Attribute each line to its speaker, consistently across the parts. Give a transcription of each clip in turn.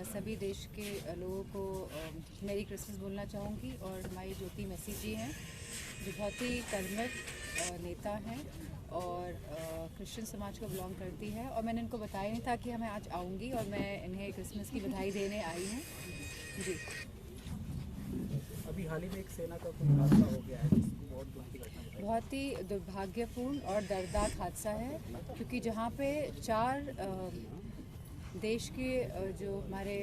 Speaker 1: सभी देश के लोगों को मेरी क्रिसमस बोलना चाहूँगी। और हमारी ज्योति मैसी जी हैं जो बहुत ही कर्मठ नेता हैं और क्रिश्चियन समाज को बिलोंग करती है। और मैंने इनको बताया नहीं था कि मैं आज आऊँगी और मैं इन्हें क्रिसमस की बधाई देने आई हूँ जी।
Speaker 2: अभी हाल ही में एक सेना का कोई हादसा हो गया है जिसको बहुत दुख की घटना बताई।
Speaker 1: बहुत ही दुर्भाग्यपूर्ण और दर्दनाक हादसा है, क्योंकि जहाँ पे 4 देश के जो हमारे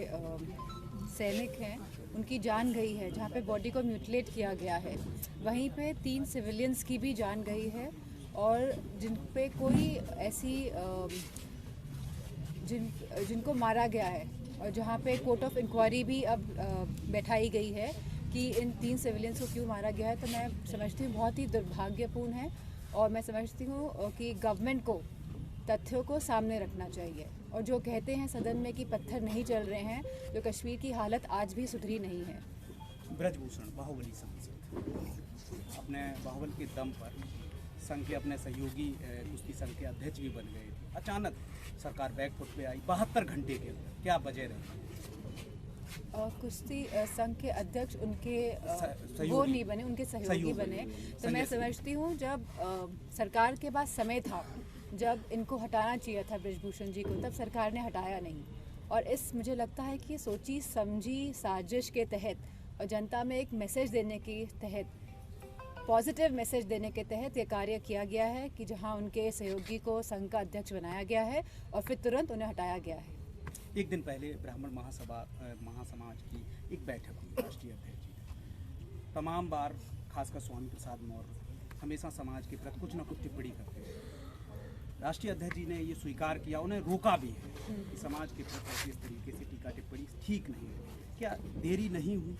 Speaker 1: सैनिक हैं उनकी जान गई है, जहाँ पे बॉडी को म्यूटिलेट किया गया है, वहीं पे 3 सिविलियंस की भी जान गई है। और जिन पे कोई ऐसी जिनको मारा गया है और जहाँ पे कोर्ट ऑफ इंक्वायरी भी अब बैठाई गई है कि इन 3 सिविलियंस को क्यों मारा गया है, तो मैं समझती हूँ बहुत ही दुर्भाग्यपूर्ण है। और मैं समझती हूँ कि गवर्नमेंट को तथ्यों को सामने रखना चाहिए। और जो कहते हैं सदन में कि पत्थर नहीं चल रहे हैं, जो कश्मीर की हालत आज भी सुधरी नहीं है।
Speaker 3: ब्रजभूषण बाहुबली सांसद अपने बाहुबल के दम पर संघ के अपने सहयोगी कुश्ती संघ के अध्यक्ष भी बन गए। अचानक सरकार बैकफुट पे आई 72 घंटे के अंदर, क्या वजह रही?
Speaker 1: कुश्ती संघ के अध्यक्ष उनके वो नहीं बने, उनके सहयोगी बने। तो मैं समझती हूँ जब सरकार के पास समय था, जब इनको हटाना चाहिए था ब्रजभूषण जी को, तब सरकार ने हटाया नहीं। और मुझे लगता है कि सोची समझी साजिश के तहत और जनता में एक मैसेज देने के तहत, पॉजिटिव मैसेज देने के तहत ये कार्य किया गया है कि जहां उनके सहयोगी को संघ का अध्यक्ष बनाया गया है और फिर तुरंत उन्हें हटाया गया है।
Speaker 3: एक दिन पहले ब्राह्मण महासमाज की एक बैठक हुई राष्ट्रीय अध्यक्ष जी। तमाम बार खासकर स्वामी प्रसाद मौर्य हमेशा समाज के प्रति कुछ न कुछ टिप्पणी करते हैं। राष्ट्रीय अध्यक्ष जी ने ये स्वीकार किया, उन्हें रोका भी है कि समाज के प्रति इस तरीके से टीका टिप्पणी ठीक नहीं है। क्या देरी नहीं हुई?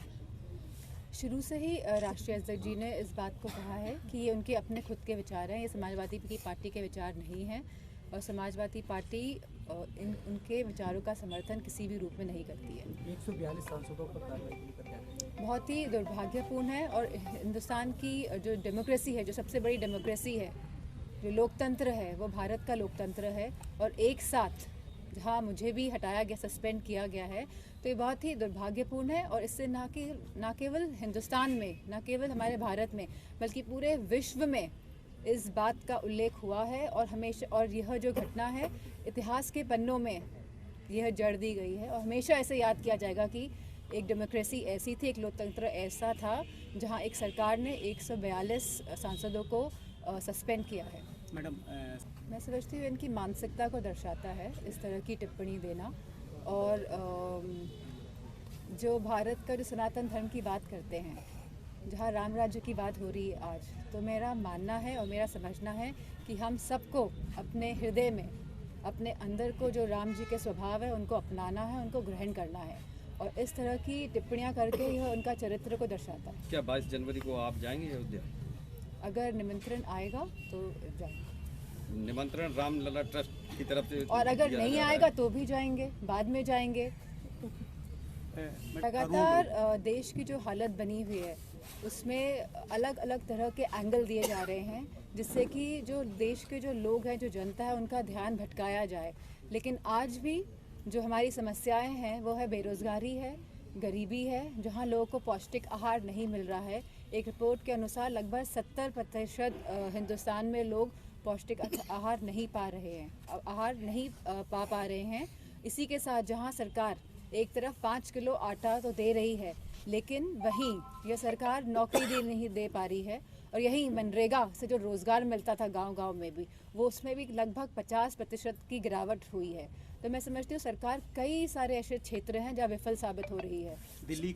Speaker 1: शुरू से ही राष्ट्रीय अध्यक्ष जी ने इस बात को कहा है कि ये उनके अपने खुद के विचार हैं, ये समाजवादी पार्टी के विचार नहीं हैं। और समाजवादी पार्टी उनके विचारों का समर्थन किसी भी रूप में नहीं करती है।
Speaker 2: 142 सांसदों पर कार्रवाई करना
Speaker 1: बहुत ही दुर्भाग्यपूर्ण है। और हिंदुस्तान की जो डेमोक्रेसी है, जो सबसे बड़ी डेमोक्रेसी है, जो लोकतंत्र है, वो भारत का लोकतंत्र है। और एक साथ जहाँ मुझे भी हटाया गया, सस्पेंड किया गया है, तो ये बहुत ही दुर्भाग्यपूर्ण है। और इससे ना केवल हिंदुस्तान में, ना केवल हमारे भारत में, बल्कि पूरे विश्व में इस बात का उल्लेख हुआ है। और हमेशा, और यह जो घटना है इतिहास के पन्नों में यह जड़ दी गई है। और हमेशा ऐसे याद किया जाएगा कि एक डेमोक्रेसी ऐसी थी, एक लोकतंत्र ऐसा था जहां एक सरकार ने 142 सांसदों को सस्पेंड किया है।
Speaker 3: मैडम,
Speaker 1: मैं समझती हूँ इनकी मानसिकता को दर्शाता है इस तरह की टिप्पणी देना। और जो भारत का जो सनातन धर्म की बात करते हैं, जहाँ राम राज्य की बात हो रही है आज, तो मेरा मानना है और मेरा समझना है कि हम सबको अपने हृदय में, अपने अंदर को जो राम जी के स्वभाव है उनको अपनाना है, उनको ग्रहण करना है। और इस तरह की टिप्पणियां करके यह उनका चरित्र को दर्शाता है।
Speaker 4: क्या 22 जनवरी को आप जाएंगे अयोध्या?
Speaker 1: अगर निमंत्रण आएगा तो जाएंगे।
Speaker 4: निमंत्रण रामलला ट्रस्ट की तरफ से,
Speaker 1: और अगर नहीं आएगा तो भी जाएंगे, बाद में जाएंगे। लगातार देश की जो हालत बनी हुई है उसमें अलग अलग तरह के एंगल दिए जा रहे हैं, जिससे कि जो देश के जो लोग हैं, जो जनता है, उनका ध्यान भटकाया जाए। लेकिन आज भी जो हमारी समस्याएं हैं वो है बेरोज़गारी है, गरीबी है, जहां लोगों को पौष्टिक आहार नहीं मिल रहा है। एक रिपोर्ट के अनुसार लगभग 70% हिंदुस्तान में लोग पौष्टिक आहार नहीं पा रहे हैं, आहार नहीं पा रहे हैं। इसी के साथ जहां सरकार एक तरफ 5 किलो आटा तो दे रही है, लेकिन वहीं यह सरकार नौकरी नहीं दे पा रही है। और यही मनरेगा से जो रोज़गार मिलता था गांव-गांव में भी, वो उसमें भी लगभग 50% की गिरावट हुई है। तो मैं समझती हूँ सरकार कई सारे ऐसे क्षेत्र हैं जहाँ विफल साबित हो रही है।
Speaker 3: दिल्ली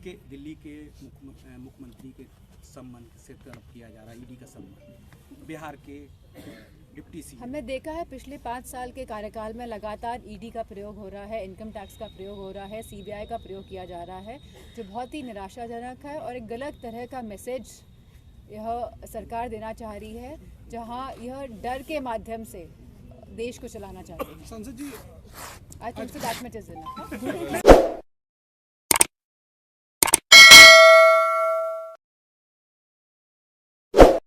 Speaker 3: के मुख्यमंत्री के सम्मान से तलब किया जा रहा है ईडी का सम्मान। बिहार के डिप्टी सीएम, हमने
Speaker 1: देखा है पिछले 5 साल के कार्यकाल में लगातार ईडी का प्रयोग हो रहा है, इनकम टैक्स का प्रयोग हो रहा है, सीबीआई का प्रयोग किया जा रहा है, जो बहुत ही निराशाजनक है। और एक गलत तरह का मैसेज यह सरकार देना चाह रही है, जहां यह डर के माध्यम से देश को चलाना चाहती है।
Speaker 3: संसद जी,
Speaker 1: I think so that much is enough.